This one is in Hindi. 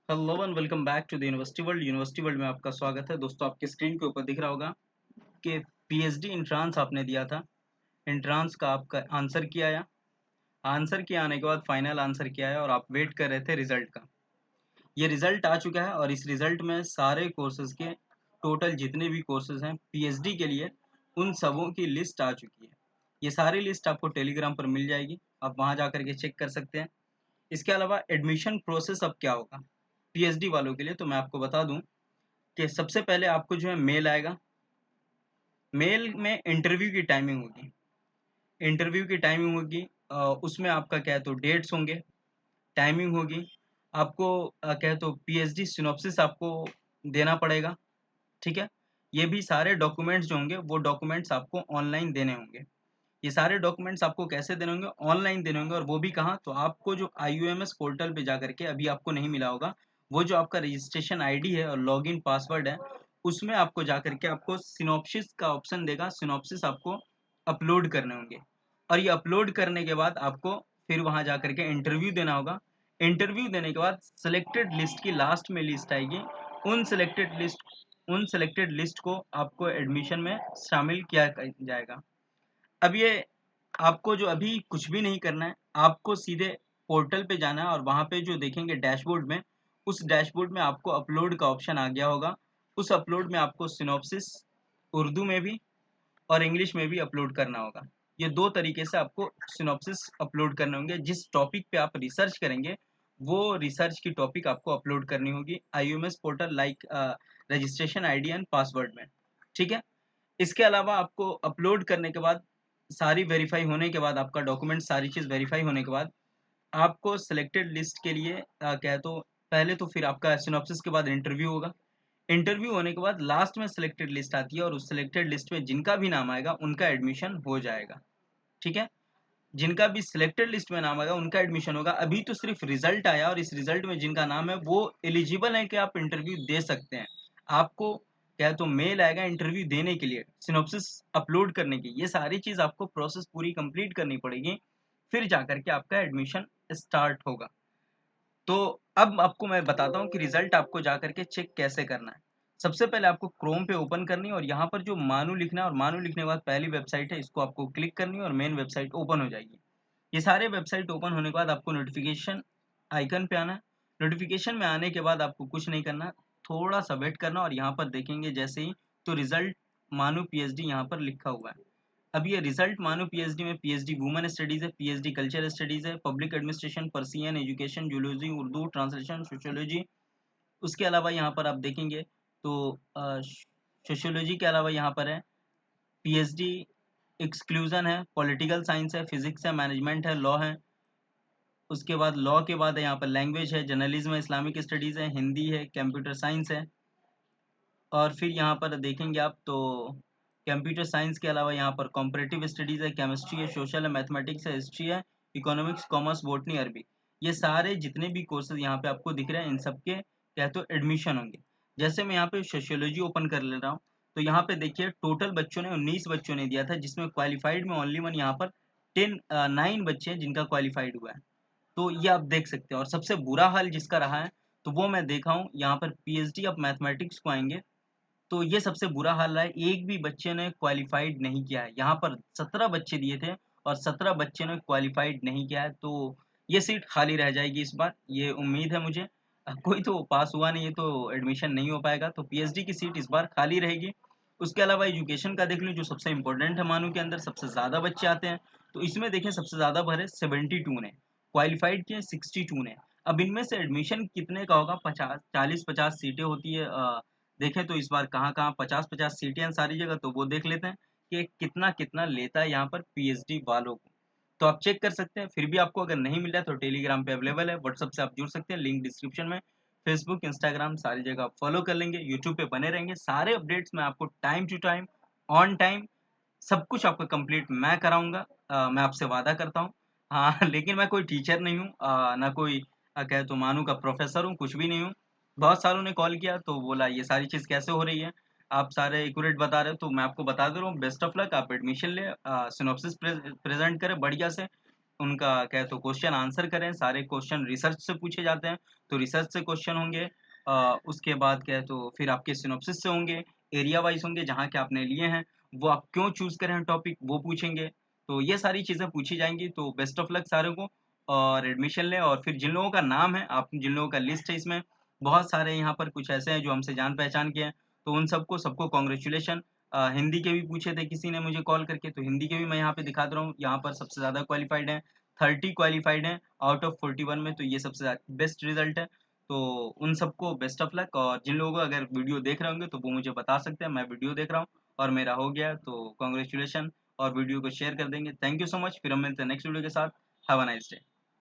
Hello and welcome back to the university world में आपका स्वागत है। दोस्तों, आपके स्क्रीन के ऊपर दिख रहा होगा कि पीएचडी इंट्रांस आपने दिया था। इंट्रांस का आपका आंसर किया आया। आंसर किया आने के बाद फाइनल आंसर किया है और आप वेट कर रहे थे रिजल्ट का। ये रिजल्ट आ चुका है और इस रिजल्ट में सारे कोर्सेज के टोटल जितने भी कोर्सेज हैं पीएचडी के लिए, उन सबों की लिस्ट आ चुकी है। ये सारी लिस्ट आपको टेलीग्राम पर मिल जाएगी, आप वहाँ जा करके चेक कर सकते हैं। इसके अलावा एडमिशन प्रोसेस अब क्या होगा पीएचडी वालों के लिए, तो मैं आपको बता दूं कि सबसे पहले आपको जो है मेल आएगा। मेल में इंटरव्यू की टाइमिंग होगी। इंटरव्यू की टाइमिंग होगी, उसमें आपका क्या है तो डेट्स होंगे, टाइमिंग होगी। आपको क्या है तो पीएचडी सिनॉप्सिस आपको देना पड़ेगा। ठीक है। ये भी सारे डॉक्यूमेंट्स जो होंगे वो डॉक्यूमेंट्स आपको ऑनलाइन देने होंगे। ये सारे डॉक्यूमेंट्स आपको कैसे देने होंगे? ऑनलाइन देने होंगे, और वो भी कहाँ? तो आपको जो IUMS पोर्टल पे जा करके, अभी आपको नहीं मिला होगा, वो जो आपका रजिस्ट्रेशन आईडी है और लॉगिन पासवर्ड है, उसमें आपको जा करके आपको सिनॉप्सिस का ऑप्शन देगा। सिनॉप्सिस आपको अपलोड करने होंगे, और ये अपलोड करने के बाद आपको फिर वहां जा करके इंटरव्यू देना होगा। इंटरव्यू देने के बाद सिलेक्टेड लिस्ट की लास्ट में लिस्ट आएगी। उन सिलेक्टेड लिस्ट को आपको एडमिशन में शामिल किया जाएगा। अब ये आपको जो अभी कुछ भी नहीं करना है, आपको सीधे पोर्टल पे जाना है और वहाँ पे जो देखेंगे डैशबोर्ड में, उस डैशबोर्ड में आपको अपलोड का ऑप्शन आ गया होगा। उस अपलोड में आपको सिनॉप्सिस उर्दू में भी और इंग्लिश में भी अपलोड करना होगा। ये दो तरीके से आपको सिनॉप्सिस अपलोड करने होंगे। जिस टॉपिक पे आप रिसर्च करेंगे, वो रिसर्च की टॉपिक आपको अपलोड करनी होगी IUMS portal like registration ID and password में। ठीक है। इसके अलावा आपको अपलोड करने के बाद, सारी वेरीफाई होने के बाद, आपका डॉक्यूमेंट सारी चीज़ वेरीफाई होने के बाद, आपको सिलेक्टेड लिस्ट के लिए क्या है तो पहले तो फिर आपका सिनॉप्सिस के बाद इंटरव्यू होगा। इंटरव्यू होने के बाद लास्ट में सिलेक्टेड लिस्ट आती है, और उस सिलेक्टेड लिस्ट में जिनका भी नाम आएगा उनका एडमिशन हो जाएगा। ठीक है। जिनका भी सिलेक्टेड लिस्ट में नाम आएगा उनका एडमिशन होगा। अभी तो सिर्फ रिजल्ट आया, और इस रिजल्ट में जिनका नाम है वो एलिजिबल है कि आप इंटरव्यू दे सकते हैं। आपको क्या तो मेल आएगा इंटरव्यू देने के लिए, सिनॉप्सिस अपलोड करने की। ये सारी चीज आपको प्रोसेस पूरी कंप्लीट करनी पड़ेगी, फिर जाकर के आपका एडमिशन स्टार्ट होगा। तो अब आपको मैं बताता हूँ कि रिजल्ट आपको जा करके चेक कैसे करना है। सबसे पहले आपको क्रोम पे ओपन करनी है, और यहाँ पर जो मानू लिखना है, और मानू लिखने के बाद पहली वेबसाइट है, इसको आपको क्लिक करनी है और मेन वेबसाइट ओपन हो जाएगी। ये सारे वेबसाइट ओपन होने के बाद आपको नोटिफिकेशन आइकन पे आना है। नोटिफिकेशन में आने के बाद आपको कुछ नहीं करना, थोड़ा सा वेट करना, और यहाँ पर देखेंगे जैसे ही तो रिजल्ट मानू पीएचडी यहाँ पर लिखा हुआ है। अब ये रिजल्ट मानो पीएचडी में पीएचडी वुमेन स्टडीज है, पीएचडी कल्चर स्टडीज है, public administration, Persian education, zoology, Urdu translation, sociology. उसके अलावा यहाँ पर आप देखेंगे तो सोशियोलॉजी के अलावा यहाँ पर है पीएचडी एक्सक्लूजन है, पॉलिटिकल साइंस है, फिजिक्स है, मैनेजमेंट है, लॉ है। उसके बाद लॉ के बाद है यहाँ पर लैंग्वेज है, जर्नलिज्म है, इस्लामिक स्टडीज है, हिंदी है, कंप्यूटर साइंस है। और फिर यहाँ पर देखेंगे आप तो कंप्यूटर साइंस के अलावा यहाँ पर कॉम्परेटिव स्टडीज़ है, केमिस्ट्री है, सोशल है, मैथमेटिक्स है, हिस्ट्री है, इकोनॉमिक्स, कॉमर्स, बॉटनी, अरबी। ये सारे जितने भी कोर्सेज यहाँ पे आपको दिख रहे हैं, इन सब के क्या तो एडमिशन होंगे। जैसे मैं यहाँ पे सोशियोलॉजी ओपन कर ले रहा हूँ, तो यहाँ पे देखिए टोटल बच्चों ने 19 बच्चों ने दिया था, जिसमें क्वालिफाइड में ओनली वन यहाँ पर 9 बच्चे हैं जिनका क्वालिफाइड हुआ है। तो ये आप देख सकते हैं। और सबसे बुरा हाल जिसका रहा है, तो वो मैं देखा हूँ यहाँ पर पीएचडी ऑफ मैथमेटिक्स को आएंगे, तो ये सबसे बुरा हाल रहा है। एक भी बच्चे ने क्वालिफाइड नहीं किया है। यहाँ पर 17 बच्चे दिए थे और 17 बच्चे ने क्वालिफाइड नहीं किया है, तो ये सीट खाली रह जाएगी इस बार, ये उम्मीद है मुझे। कोई तो पास हुआ नहीं है तो एडमिशन नहीं हो पाएगा, तो पीएचडी की सीट इस बार खाली रहेगी। उसके अलावा एजुकेशन का देख लूँ, जो सबसे इंपॉर्टेंट है मानू के अंदर, सबसे ज़्यादा बच्चे आते हैं, तो इसमें देखें सबसे ज़्यादा भरे 72 ने, क्वालिफाइड किए 62 ने। अब इनमें से एडमिशन कितने का होगा? 40-50 सीटें होती है। देखें तो इस बार कहाँ-कहाँ 50-50 सीटें हैं सारी जगह, तो वो देख लेते हैं कि कितना-कितना लेता है यहाँ पर पीएचडी वालों को। तो आप चेक कर सकते हैं। फिर भी आपको अगर नहीं मिल रहा है तो टेलीग्राम पे अवेलेबल है, व्हाट्सएप से आप जुड़ सकते हैं, लिंक डिस्क्रिप्शन में। फेसबुक, इंस्टाग्राम सारी जगह आप फॉलो कर लेंगे, यूट्यूब पे बने रहेंगे। सारे अपडेट्स मैं आपको time to time, on time, सब कुछ आपका कंप्लीट मैं कराऊँगा। मैं आपसे वादा करता हूँ। हाँ, लेकिन मैं कोई टीचर नहीं हूँ, ना कोई क्या तो मानू का प्रोफ़ेसर हूँ, कुछ भी नहीं हूँ। बहुत सालों ने कॉल किया तो बोला ये सारी चीज़ कैसे हो रही है? आप सारे एक्यूरेट बता रहे हो, तो मैं आपको बता दे रहा हूँ, बेस्ट ऑफ लक। आप एडमिशन लें, सिनॉप्सिस प्रेज़ेंट करें बढ़िया से। उनका क्या है तो क्वेश्चन आंसर करें। सारे क्वेश्चन रिसर्च से पूछे जाते हैं, तो रिसर्च से क्वेश्चन होंगे। उसके बाद क्या है तो फिर आपके सिनॉप्सिस से होंगे, एरिया वाइज होंगे, जहाँ के आपने लिए हैं वो आप क्यों चूज करें टॉपिक वो पूछेंगे। तो ये सारी चीज़ें पूछी जाएंगी। तो बेस्ट ऑफ लक सारों को, और एडमिशन लें। और फिर जिन लोगों का नाम है, आप जिन लोगों का लिस्ट है इसमें, बहुत सारे यहाँ पर कुछ ऐसे हैं जो हमसे जान पहचान के हैं, तो उन सबको सबको कॉन्ग्रेचुलेशन। हिंदी के भी पूछे थे किसी ने मुझे कॉल करके, तो हिंदी के भी मैं यहाँ पे दिखा दे रहा हूँ। यहाँ पर सबसे ज़्यादा क्वालिफाइड हैं, 30 क्वालिफाइड हैं आउट ऑफ 41 में, तो ये सबसे बेस्ट रिजल्ट है। तो उन सबको बेस्ट ऑफ लक। और जिन लोगों को अगर वीडियो देख रहे होंगे तो वो मुझे बता सकते हैं, मैं वीडियो देख रहा हूँ और मेरा हो गया, तो कॉन्ग्रेचुलेशन। और वीडियो को शेयर कर देंगे। Thank you so much. फिर हम मिलते हैं नेक्स्ट वीडियो के साथ। Have a nice day.